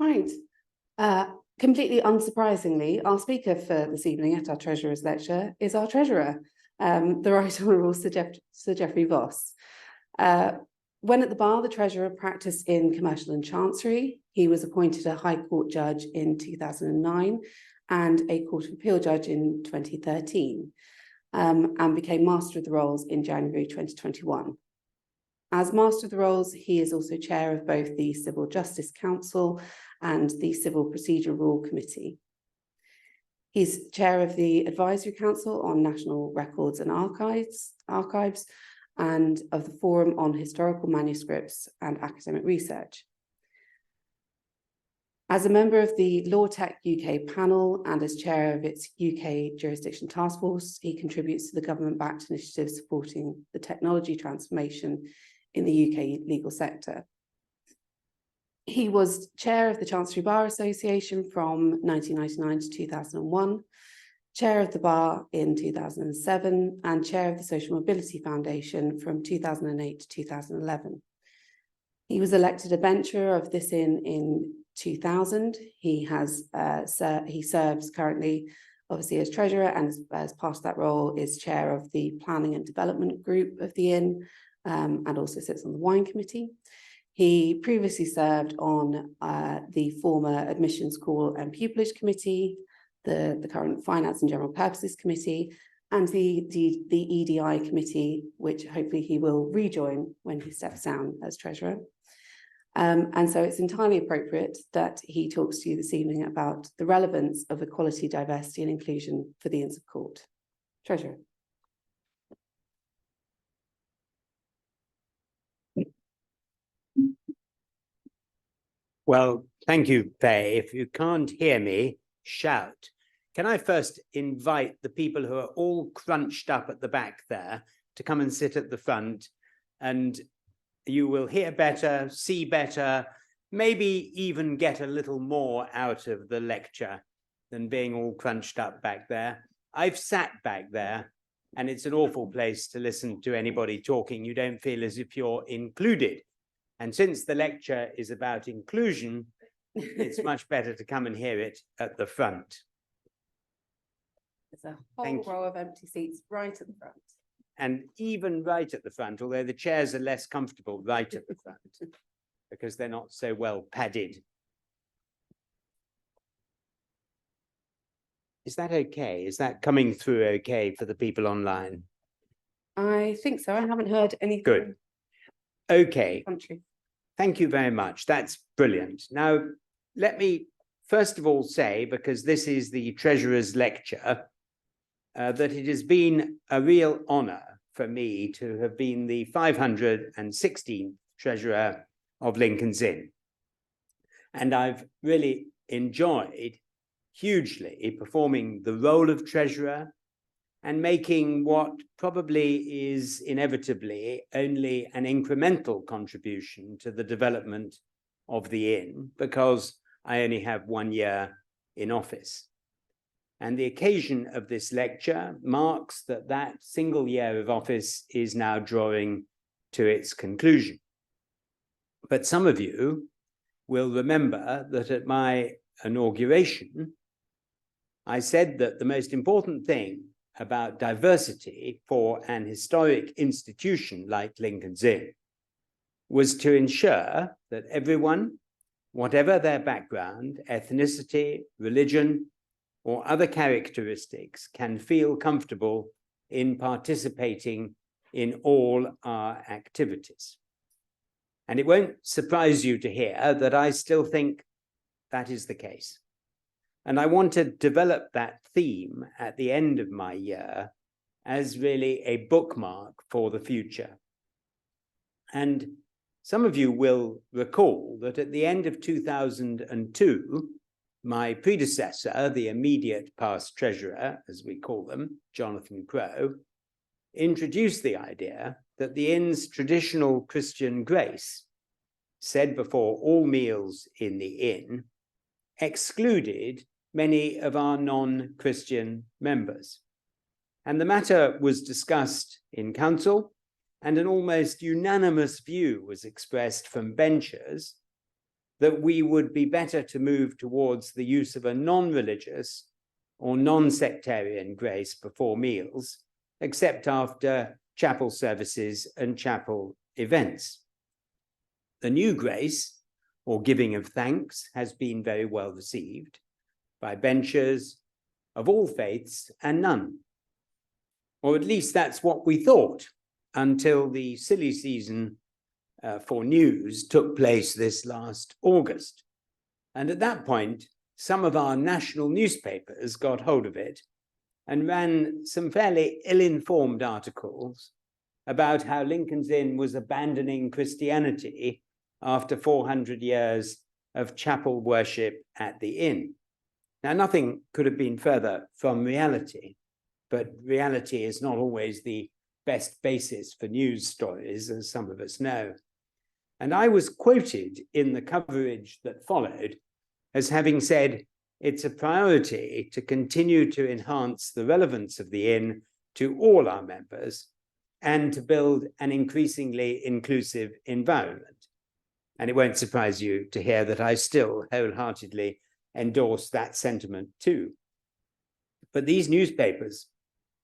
Right. Completely unsurprisingly, our speaker for this evening at our Treasurer's Lecture is our Treasurer, the Right Honourable Sir Geoffrey Vos. When at the bar, the Treasurer practiced in Commercial and Chancery. He was appointed a High Court Judge in 2009 and a Court of Appeal Judge in 2013, and became Master of the Rolls in January 2021. As Master of the Rolls, he is also Chair of both the Civil Justice Council and the Civil Procedure Rule Committee. He's Chair of the Advisory Council on National Records and Archives, and of the Forum on Historical Manuscripts and Academic Research. As a member of the Law Tech UK panel and as chair of its UK Jurisdiction Task Force, he contributes to the government-backed initiative supporting the technology transformation in the UK legal sector. He was chair of the Chancery Bar Association from 1999 to 2001, chair of the bar in 2007, and chair of the Social Mobility Foundation from 2008 to 2011. He was elected a bencher of this in 2000. He serves currently, obviously, as treasurer, and as part of that role is chair of the Planning and Development Group of the Inn, and also sits on the Wine Committee. He previously served on the former Admissions Call and Pupillage Committee, the current Finance and General Purposes Committee, and the EDI Committee, which hopefully he will rejoin when he steps down as treasurer. And so it's entirely appropriate that he talks to you this evening about the relevance of equality, diversity and inclusion for the Inns of Court. Treasurer. Well, thank you, Faye. If you can't hear me, shout. Can I first invite the people who are all crunched up at the back there to come and sit at the front, and you will hear better, see better, maybe even get a little more out of the lecture than being all crunched up back there. I've sat back there, and it's an awful place to listen to anybody talking. You don't feel as if you're included. And since the lecture is about inclusion, it's much better to come and hear it at the front. There's a whole row of empty seats right at the front. And even right at the front, although the chairs are less comfortable right at the front, because they're not so well padded. Is that okay? Is that coming through okay for the people online? I think so. I haven't heard anything. Good. Okay. Thank you very much. That's brilliant. Now, let me first of all say, because this is the Treasurer's lecture, that it has been a real honour for me to have been the 516th Treasurer of Lincoln's Inn. And I've really enjoyed hugely performing the role of Treasurer and making what probably is inevitably only an incremental contribution to the development of the Inn, because I only have 1 year in office. And the occasion of this lecture marks that single year of office is now drawing to its conclusion. But some of you will remember that at my inauguration, I said that the most important thing about diversity for an historic institution like Lincoln's Inn was to ensure that everyone, whatever their background, ethnicity, religion, or other characteristics, can feel comfortable in participating in all our activities. And it won't surprise you to hear that I still think that is the case. And I want to develop that theme at the end of my year as really a bookmark for the future. And some of you will recall that at the end of 2002, my predecessor, the immediate past treasurer, as we call them, Jonathan Crowe, introduced the idea that the inn's traditional Christian grace, said before all meals in the inn, excluded many of our non-Christian members. And the matter was discussed in council, and an almost unanimous view was expressed from benchers that we would be better to move towards the use of a non-religious or non-sectarian grace before meals, except after chapel services and chapel events. The new grace, or giving of thanks, has been very well received by benchers of all faiths and none. Or at least that's what we thought, until the silly season for news took place this last August. And at that point, some of our national newspapers got hold of it and ran some fairly ill-informed articles about how Lincoln's Inn was abandoning Christianity after 400 years of chapel worship at the inn. Now, nothing could have been further from reality, but reality is not always the best basis for news stories, as some of us know. And I was quoted in the coverage that followed as having said, it's a priority to continue to enhance the relevance of the inn to all our members and to build an increasingly inclusive environment. And it won't surprise you to hear that I still wholeheartedly endorse that sentiment too. But these newspapers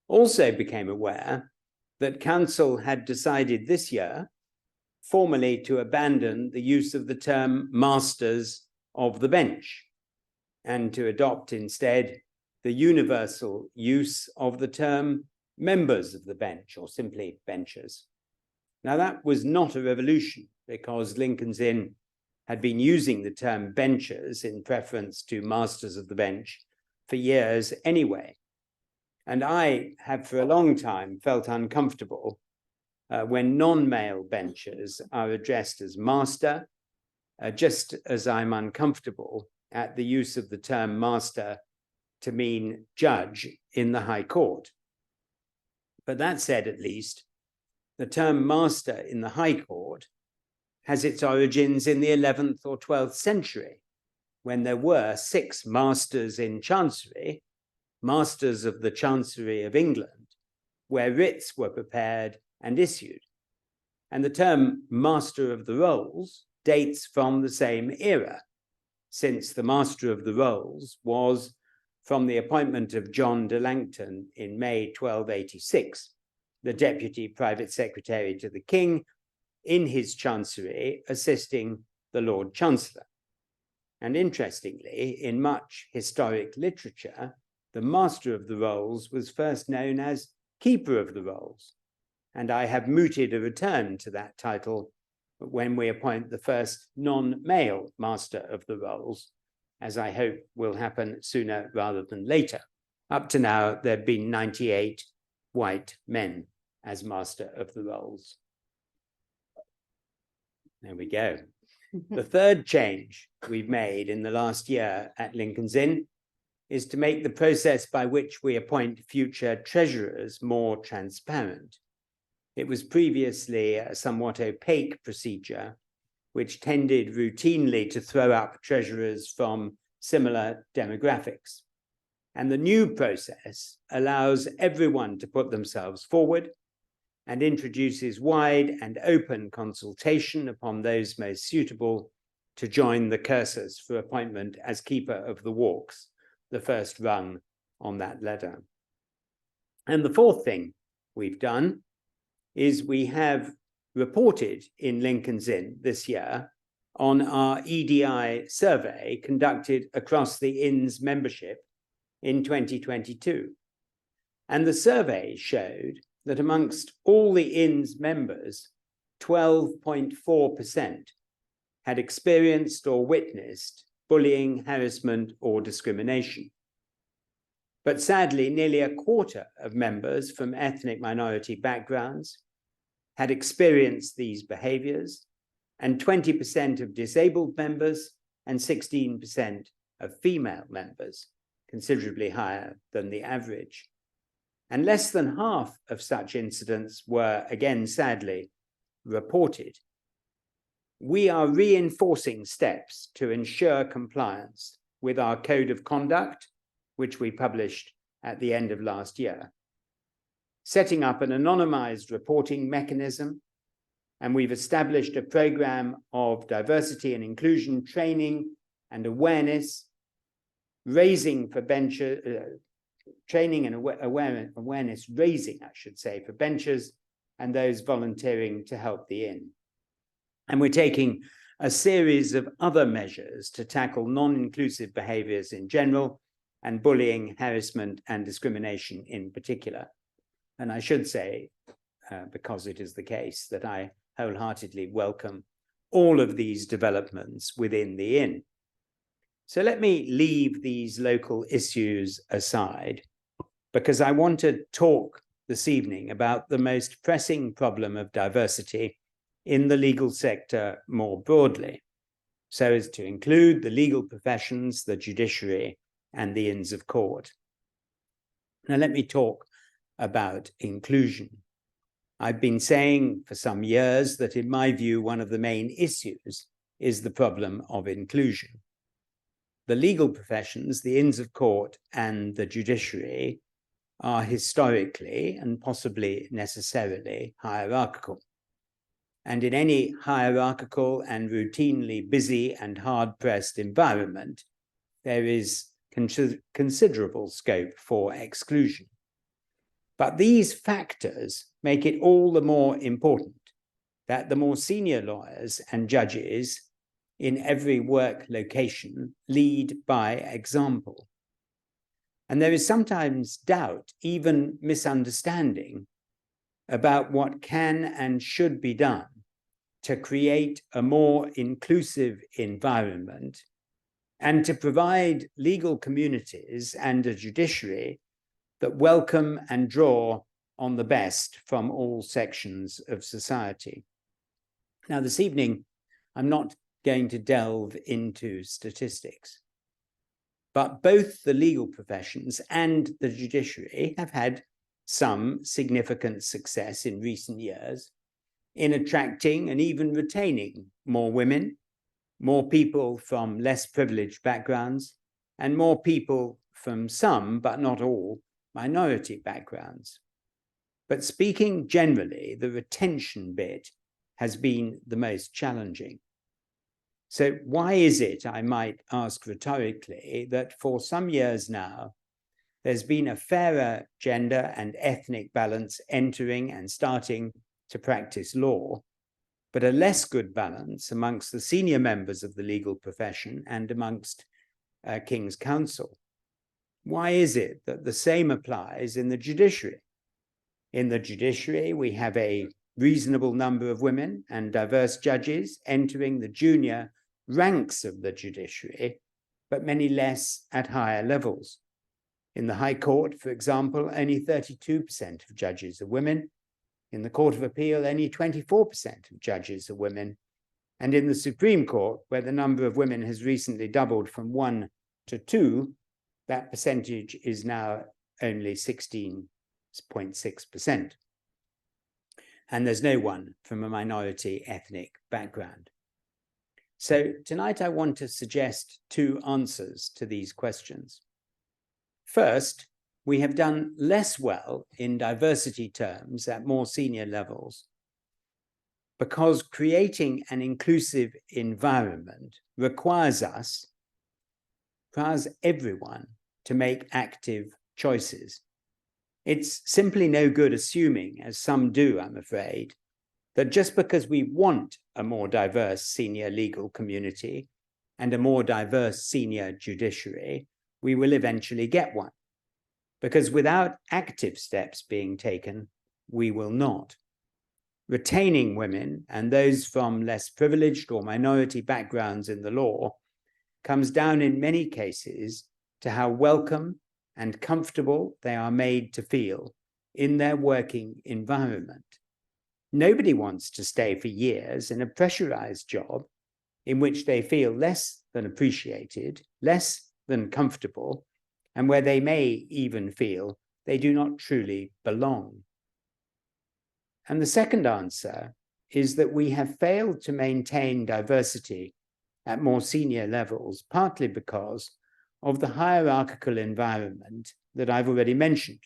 also became aware that Council had decided this year formally to abandon the use of the term masters of the bench and to adopt instead the universal use of the term members of the bench, or simply benchers. Now, that was not a revolution, because Lincoln's Inn had been using the term benchers in preference to masters of the bench for years anyway. And I have for a long time felt uncomfortable when non-male benchers are addressed as master, just as I'm uncomfortable at the use of the term master to mean judge in the High Court. But that said, at least, the term master in the High Court has its origins in the 11th or 12th century, when there were 6 masters in Chancery, masters of the Chancery of England, where writs were prepared and issued. And the term Master of the Rolls dates from the same era, since the Master of the Rolls was from the appointment of John de Langton in May 1286, the Deputy Private Secretary to the King, in his Chancery, assisting the Lord Chancellor. And interestingly, in much historic literature, the Master of the Rolls was first known as Keeper of the Rolls. And I have mooted a return to that title when we appoint the first non-male Master of the Rolls, as I hope will happen sooner rather than later. Up to now, there have been 98 white men as Master of the Rolls. There we go. The third change we've made in the last year at Lincoln's Inn is to make the process by which we appoint future treasurers more transparent. It was previously a somewhat opaque procedure, which tended routinely to throw up treasurers from similar demographics. And the new process allows everyone to put themselves forward and introduces wide and open consultation upon those most suitable to join the cursors for appointment as Keeper of the Walks, the first rung on that ladder. And the fourth thing we've done is we have reported in Lincoln's Inn this year on our EDI survey conducted across the Inn's membership in 2022. And the survey showed that amongst all the Inn's members, 12.4% had experienced or witnessed bullying, harassment, or discrimination. But sadly, nearly a quarter of members from ethnic minority backgrounds had experienced these behaviors, and 20% of disabled members and 16% of female members, considerably higher than the average. And less than half of such incidents were, again, sadly, reported. We are reinforcing steps to ensure compliance with our code of conduct, which we published at the end of last year, setting up an anonymized reporting mechanism And we've established a program of diversity and inclusion training and awareness, raising for training and awareness raising, I should say, for benchers and those volunteering to help the inn. And we're taking a series of other measures to tackle non-inclusive behaviours in general and bullying, harassment and discrimination in particular. And I should say, because it is the case, that I wholeheartedly welcome all of these developments within the inn. So let me leave these local issues aside, because I want to talk this evening about the most pressing problem of diversity in the legal sector more broadly, so as to include the legal professions, the judiciary, and the Inns of Court. Now, let me talk about inclusion. I've been saying for some years that, in my view, one of the main issues is the problem of inclusion. The legal professions, the Inns of Court, and the judiciary are historically and possibly necessarily hierarchical. And in any hierarchical and routinely busy and hard-pressed environment, there is considerable scope for exclusion. But these factors make it all the more important that the more senior lawyers and judges in every work location lead by example. And there is sometimes doubt, even misunderstanding, about what can and should be done to create a more inclusive environment and to provide legal communities and a judiciary that welcome and draw on the best from all sections of society. Now, this evening, I'm not going to delve into statistics, but both the legal professions and the judiciary have had some significant success in recent years in attracting and even retaining more women, more people from less privileged backgrounds, and more people from some, but not all, minority backgrounds. But speaking generally, the retention bit has been the most challenging. So why is it, I might ask rhetorically, that for some years now, there's been a fairer gender and ethnic balance entering and starting to practice law, but a less good balance amongst the senior members of the legal profession and amongst King's Counsel? Why is it that the same applies in the judiciary? In the judiciary, we have a reasonable number of women and diverse judges entering the junior ranks of the judiciary, but many less at higher levels. In the High Court, for example, only 32% of judges are women. In the Court of Appeal, only 24% of judges are women. And in the Supreme Court, where the number of women has recently doubled from 1 to 2, that percentage is now only 16.6%. And there's no one from a minority ethnic background. So tonight I want to suggest two answers to these questions. First, we have done less well in diversity terms at more senior levels because creating an inclusive environment requires everyone to make active choices. It's simply no good assuming, as some do, I'm afraid, that just because we want a more diverse senior legal community and a more diverse senior judiciary, we will eventually get one. Because without active steps being taken, we will not. Retaining women and those from less privileged or minority backgrounds in the law comes down in many cases to how welcome and comfortable they are made to feel in their working environment. Nobody wants to stay for years in a pressurized job in which they feel less than appreciated, less than comfortable, and where they may even feel they do not truly belong. And the second answer is that we have failed to maintain diversity at more senior levels, partly because of the hierarchical environment that I've already mentioned.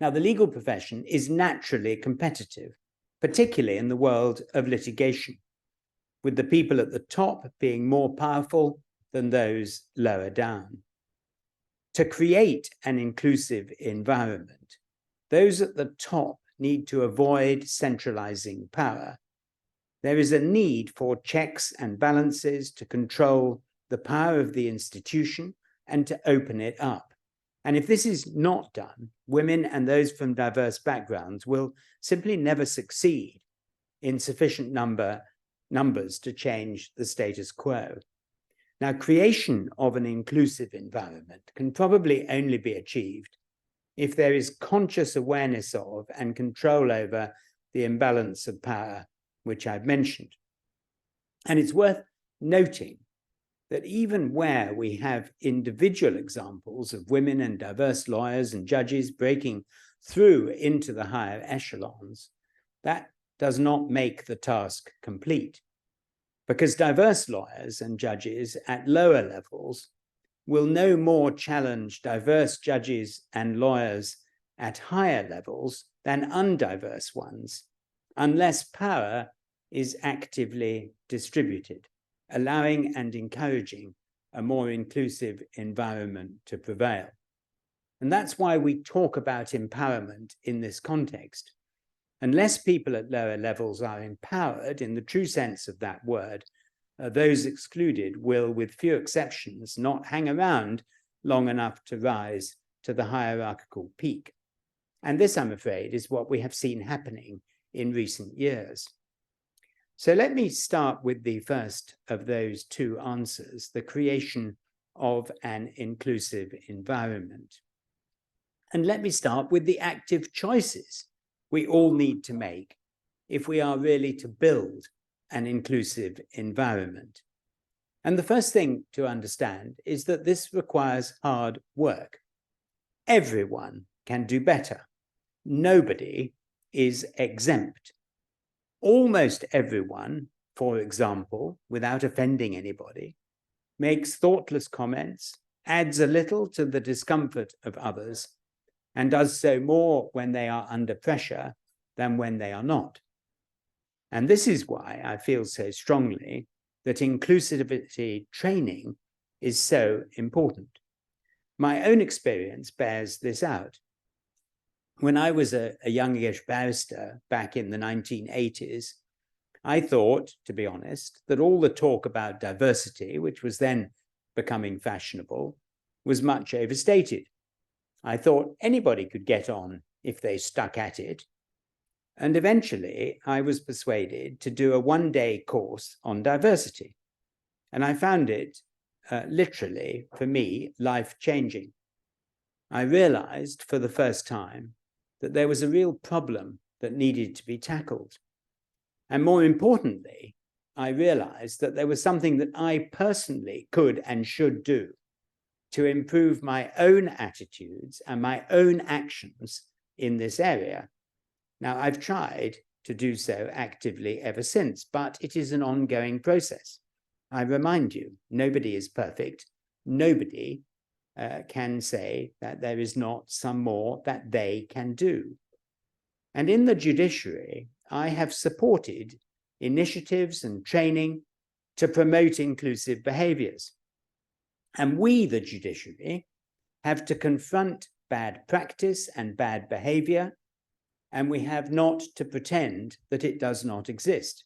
Now, the legal profession is naturally competitive, particularly in the world of litigation, with the people at the top being more powerful than those lower down. To create an inclusive environment, those at the top need to avoid centralizing power. There is a need for checks and balances to control the power of the institution and to open it up. And if this is not done, women and those from diverse backgrounds will simply never succeed in sufficient numbers to change the status quo. Now, creation of an inclusive environment can probably only be achieved if there is conscious awareness of and control over the imbalance of power, which I've mentioned. And it's worth noting that even where we have individual examples of women and diverse lawyers and judges breaking through into the higher echelons, that does not make the task complete, because diverse lawyers and judges at lower levels will no more challenge diverse judges and lawyers at higher levels than undiverse ones, unless power is actively distributed, allowing and encouraging a more inclusive environment to prevail. And that's why we talk about empowerment in this context. Unless people at lower levels are empowered in the true sense of that word, those excluded will, with few exceptions, not hang around long enough to rise to the hierarchical peak. And this, I'm afraid, is what we have seen happening in recent years. So let me start with the first of those two answers, the creation of an inclusive environment. And let me start with the active choices we all need to make if we are really to build an inclusive environment. And the first thing to understand is that this requires hard work. Everyone can do better. Nobody is exempt. Almost everyone, for example, without offending anybody, makes thoughtless comments, adds a little to the discomfort of others, and does so more when they are under pressure than when they are not. And this is why I feel so strongly that inclusivity training is so important. My own experience bears this out. When I was a youngish barrister back in the 1980s, I thought, to be honest, that all the talk about diversity, which was then becoming fashionable, was much overstated. I thought anybody could get on if they stuck at it. And eventually I was persuaded to do a one-day course on diversity. And I found it literally, for me, life-changing. I realized for the first time that there was a real problem that needed to be tackled. And more importantly, I realized that there was something that I personally could and should do to improve my own attitudes and my own actions in this area. Now, I've tried to do so actively ever since, but it is an ongoing process. I remind you, nobody is perfect. Nobody can say that there is not some more that they can do. And in the judiciary, I have supported initiatives and training to promote inclusive behaviours. And we, the judiciary, have to confront bad practice and bad behaviour, and we have not to pretend that it does not exist.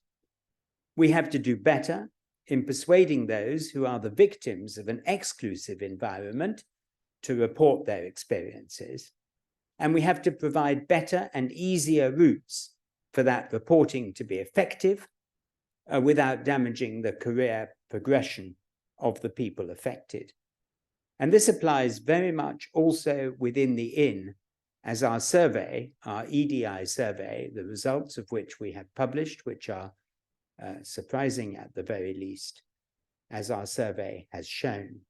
We have to do better in persuading those who are the victims of an exclusive environment to report their experiences. And we have to provide better and easier routes for that reporting to be effective without damaging the career progression of the people affected. And this applies very much also within the Inn, as our survey, our EDI survey, the results of which we have published, which are surprising at the very least, as our survey has shown.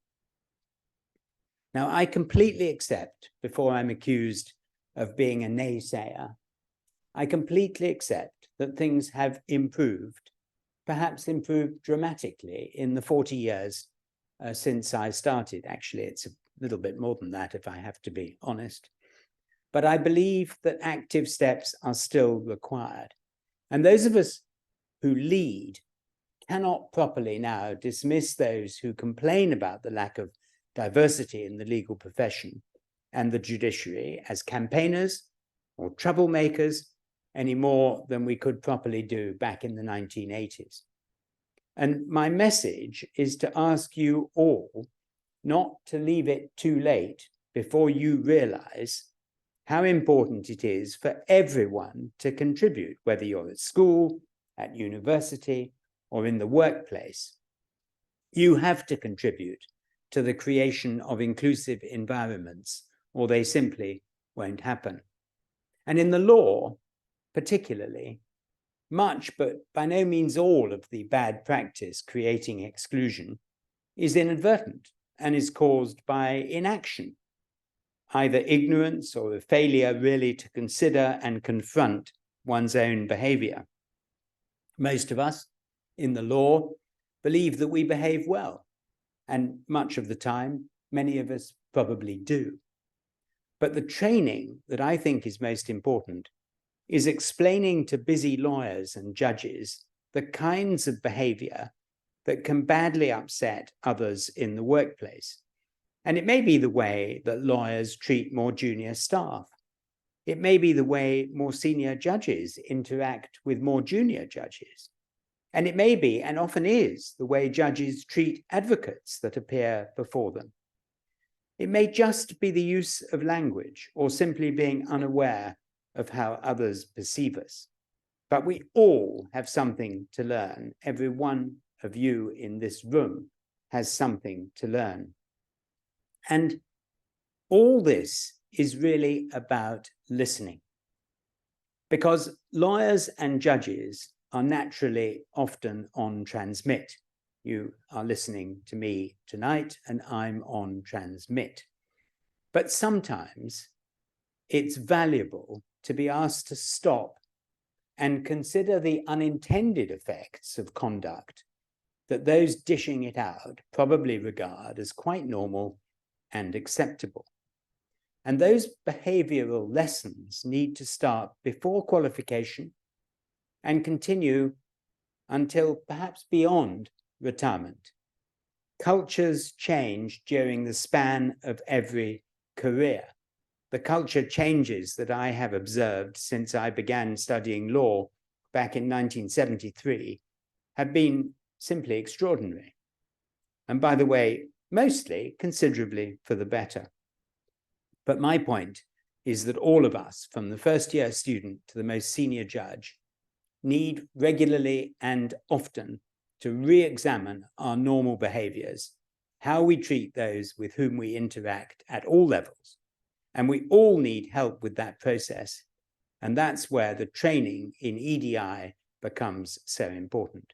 Now, I completely accept, before I'm accused of being a naysayer, I completely accept that things have improved, perhaps improved dramatically in the 40 years since I started. Actually, it's a little bit more than that, if I have to be honest. But I believe that active steps are still required. And those of us who lead cannot properly now dismiss those who complain about the lack of diversity in the legal profession and the judiciary as campaigners or troublemakers any more than we could properly do back in the 1980s. And my message is to ask you all not to leave it too late before you realize how important it is for everyone to contribute, whether you're at school, at university, or in the workplace. You have to contribute to the creation of inclusive environments, or they simply won't happen. And in the law, particularly, much, but by no means all, of the bad practice creating exclusion is inadvertent and is caused by inaction, either ignorance or a failure really to consider and confront one's own behavior. Most of us in the law believe that we behave well, and much of the time, many of us probably do. But the training that I think is most important is explaining to busy lawyers and judges the kinds of behavior that can badly upset others in the workplace. And it may be the way that lawyers treat more junior staff. It may be the way more senior judges interact with more junior judges. And it may be, and often is, the way judges treat advocates that appear before them. It may just be the use of language or simply being unaware of how others perceive us. But we all have something to learn. Every one of you in this room has something to learn. And all this is really about listening, because lawyers and judges are naturally often on transmit. You are listening to me tonight and I'm on transmit. But sometimes it's valuable to be asked to stop and consider the unintended effects of conduct that those dishing it out probably regard as quite normal and acceptable. And those behavioral lessons need to start before qualification and continue until perhaps beyond retirement. Cultures change during the span of every career. The culture changes that I have observed since I began studying law back in 1973 have been simply extraordinary. And by the way, mostly considerably for the better. But my point is that all of us, from the first year student to the most senior judge, need regularly and often to re-examine our normal behaviors, how we treat those with whom we interact at all levels. And we all need help with that process. And that's where the training in EDI becomes so important.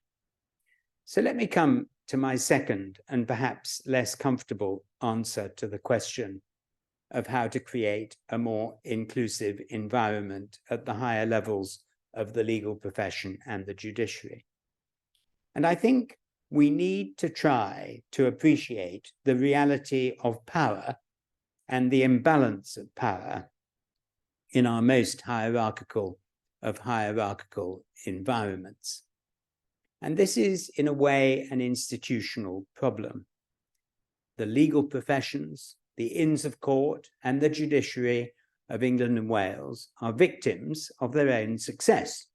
So let me come to my second and perhaps less comfortable answer to the question of how to create a more inclusive environment at the higher levels of the legal profession and the judiciary. And I think we need to try to appreciate the reality of power and the imbalance of power in our most hierarchical of hierarchical environments. And this is, in a way, an institutional problem. The legal professions, the Inns of Court, and the judiciary of England and Wales are victims of their own success.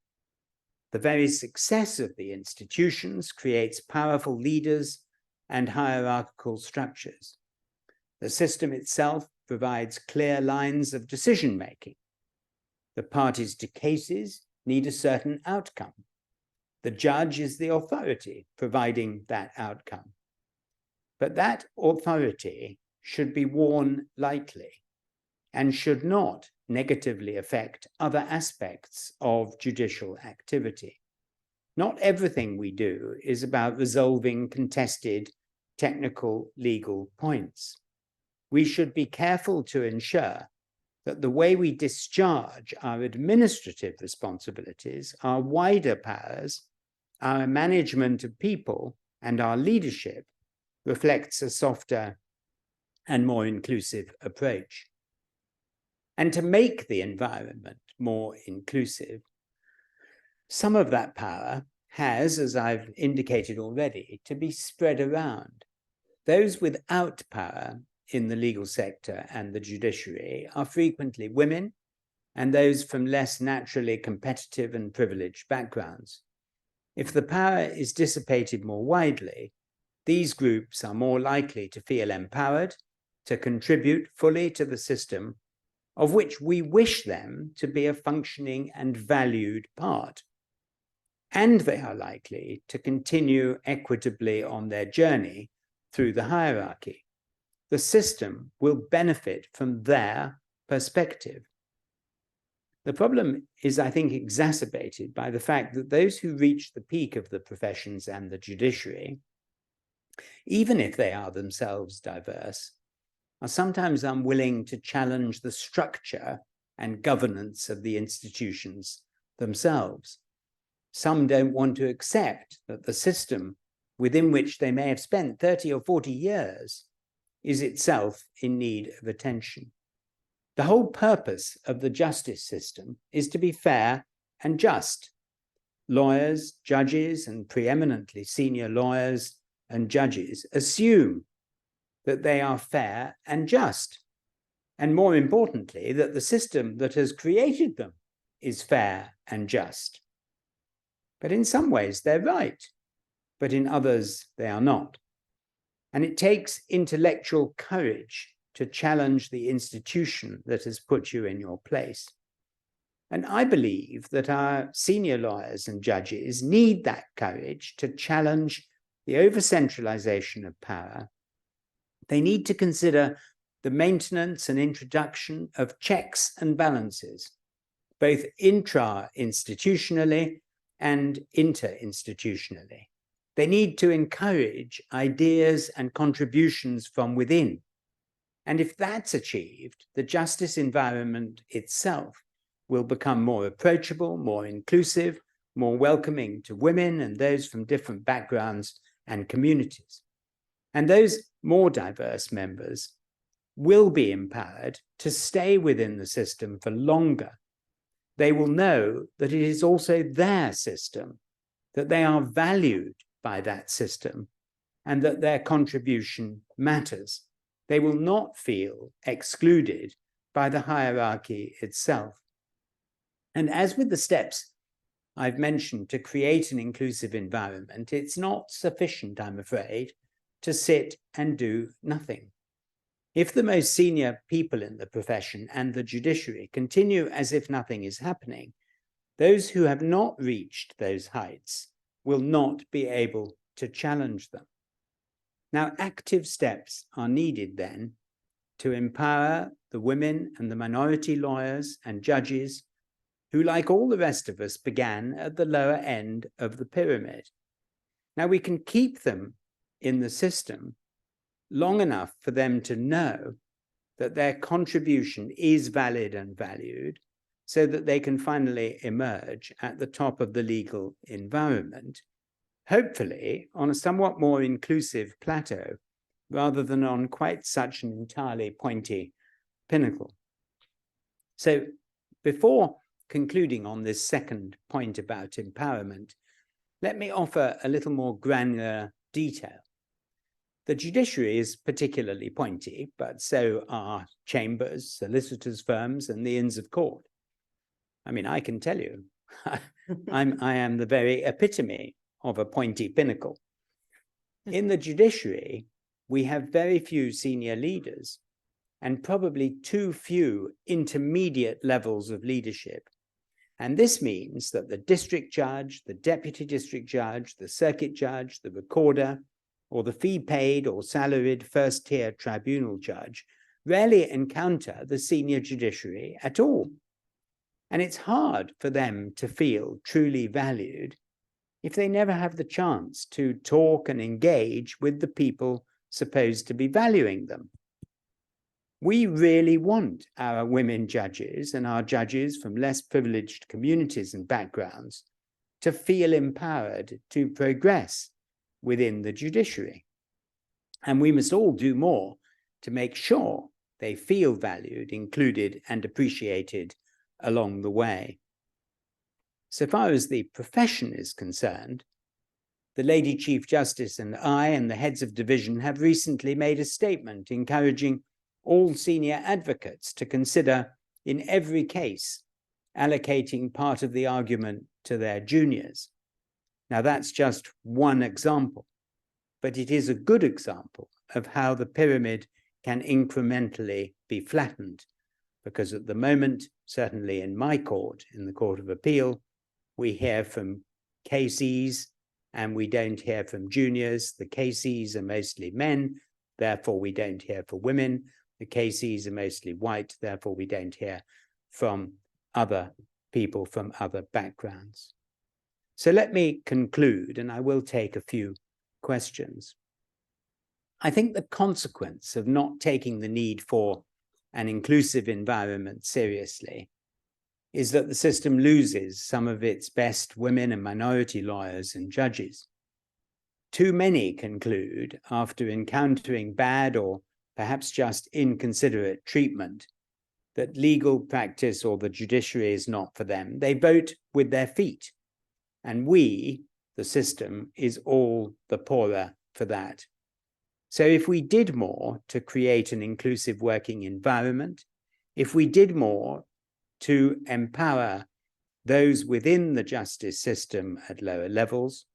The very success of the institutions creates powerful leaders and hierarchical structures. The system itself provides clear lines of decision-making. The parties to cases need a certain outcome. The judge is the authority providing that outcome. But that authority should be worn lightly and should not negatively affect other aspects of judicial activity. Not everything we do is about resolving contested technical legal points. We should be careful to ensure that the way we discharge our administrative responsibilities, our wider powers, our management of people, and our leadership reflects a softer and more inclusive approach. And to make the environment more inclusive, Some of that power has, as I've indicated already, to be spread around. Those without power in the legal sector and the judiciary are frequently women and those from less naturally competitive and privileged backgrounds. If the power is dissipated more widely, these groups are more likely to feel empowered to contribute fully to the system of which we wish them to be a functioning and valued part. And they are likely to continue equitably on their journey through the hierarchy. The system will benefit from their perspective. The problem is, I think, exacerbated by the fact that those who reach the peak of the professions and the judiciary, even if they are themselves diverse, are sometimes unwilling to challenge the structure and governance of the institutions themselves. Some don't want to accept that the system within which they may have spent 30 or 40 years is itself in need of attention. The whole purpose of the justice system is to be fair and just. Lawyers, judges, and preeminently senior lawyers and judges assume that they are fair and just, and more importantly, that the system that has created them is fair and just. But in some ways they're right, but in others they are not. And it takes intellectual courage to challenge the institution that has put you in your place. And I believe that our senior lawyers and judges need that courage to challenge the over-centralization of power. They need to consider the maintenance and introduction of checks and balances, both intra-institutionally and inter-institutionally. They need to encourage ideas and contributions from within. And if that's achieved, the justice environment itself will become more approachable, more inclusive, more welcoming to women and those from different backgrounds and communities. And those more diverse members will be empowered to stay within the system for longer. They will know that it is also their system, that they are valued by that system, and that their contribution matters. They will not feel excluded by the hierarchy itself. And as with the steps I've mentioned to create an inclusive environment, it's not sufficient, I'm afraid, to sit and do nothing. If the most senior people in the profession and the judiciary continue as if nothing is happening, those who have not reached those heights will not be able to challenge them. Now, active steps are needed then to empower the women and the minority lawyers and judges who, like all the rest of us, began at the lower end of the pyramid. Now, we can keep them in the system long enough for them to know that their contribution is valid and valued, so that they can finally emerge at the top of the legal environment, hopefully on a somewhat more inclusive plateau, rather than on quite such an entirely pointy pinnacle. So before concluding on this second point about empowerment, let me offer a little more granular detail. The judiciary is particularly pointy, but so are chambers, solicitors' firms, and the Inns of Court. I mean, I can tell you, I am the very epitome of a pointy pinnacle. In the judiciary, we have very few senior leaders and probably too few intermediate levels of leadership. And this means that the district judge, the deputy district judge, the circuit judge, the recorder, or the fee-paid or salaried first-tier tribunal judge rarely encounter the senior judiciary at all. And it's hard for them to feel truly valued if they never have the chance to talk and engage with the people supposed to be valuing them. We really want our women judges and our judges from less privileged communities and backgrounds to feel empowered to progress within the judiciary. And we must all do more to make sure they feel valued, included, and appreciated along the way. So far as the profession is concerned, the Lady Chief Justice and I and the heads of division have recently made a statement encouraging all senior advocates to consider in every case allocating part of the argument to their juniors. Now that's just one example, but it is a good example of how the pyramid can incrementally be flattened, because at the moment, certainly in my court, in the Court of Appeal, we hear from KCs and we don't hear from juniors. The KCs are mostly men, therefore we don't hear from women. The KCs are mostly white, therefore we don't hear from other people from other backgrounds. So let me conclude, and I will take a few questions. I think the consequence of not taking the need for an inclusive environment seriously is that the system loses some of its best women and minority lawyers and judges. Too many conclude, after encountering bad or perhaps just inconsiderate treatment, that legal practice or the judiciary is not for them. They vote with their feet. And we, the system, is all the poorer for that. So if we did more to create an inclusive working environment, if we did more to empower those within the justice system at lower levels,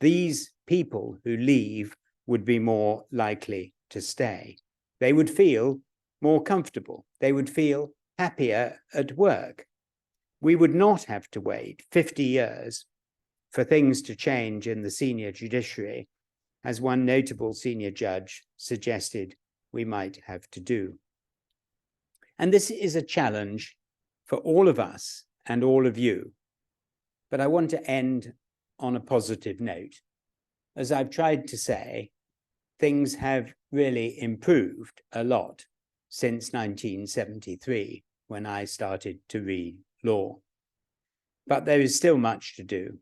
these people who leave would be more likely to stay. They would feel more comfortable. They would feel happier at work. We would not have to wait 50 years for things to change in the senior judiciary, as one notable senior judge suggested we might have to do. And this is a challenge for all of us and all of you. But I want to end on a positive note. As I've tried to say, things have really improved a lot since 1973, when I started to read law. But there is still much to do.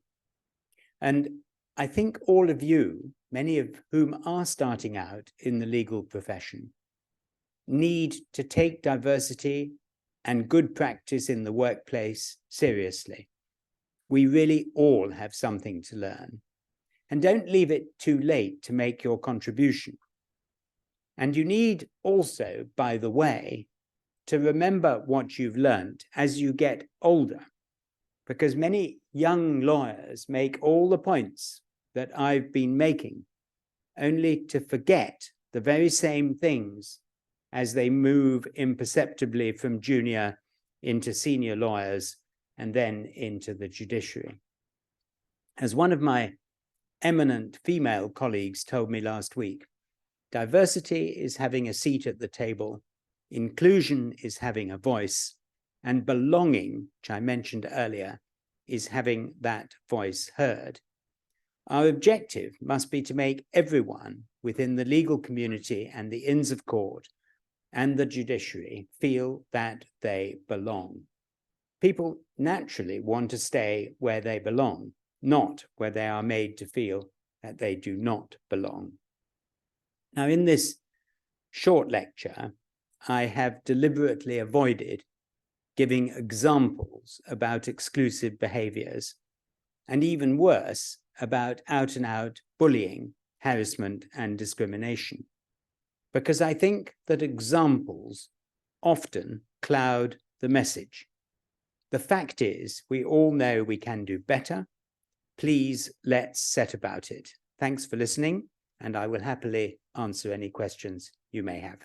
And I think all of you, many of whom are starting out in the legal profession, need to take diversity and good practice in the workplace seriously. We really all have something to learn. And don't leave it too late to make your contribution. And you need also, by the way, to remember what you've learned as you get older, because many young lawyers make all the points that I've been making, only to forget the very same things as they move imperceptibly from junior into senior lawyers and then into the judiciary. As one of my eminent female colleagues told me last week, diversity is having a seat at the table, inclusion is having a voice, and belonging, which I mentioned earlier, is having that voice heard. Our objective must be to make everyone within the legal community and the Inns of Court and the judiciary feel that they belong. People naturally want to stay where they belong, not where they are made to feel that they do not belong. Now, in this short lecture, I have deliberately avoided giving examples about exclusive behaviors, and even worse, about out-and-out bullying, harassment, and discrimination, because I think that examples often cloud the message. The fact is, we all know we can do better. Please, let's set about it. Thanks for listening, and I will happily answer any questions you may have.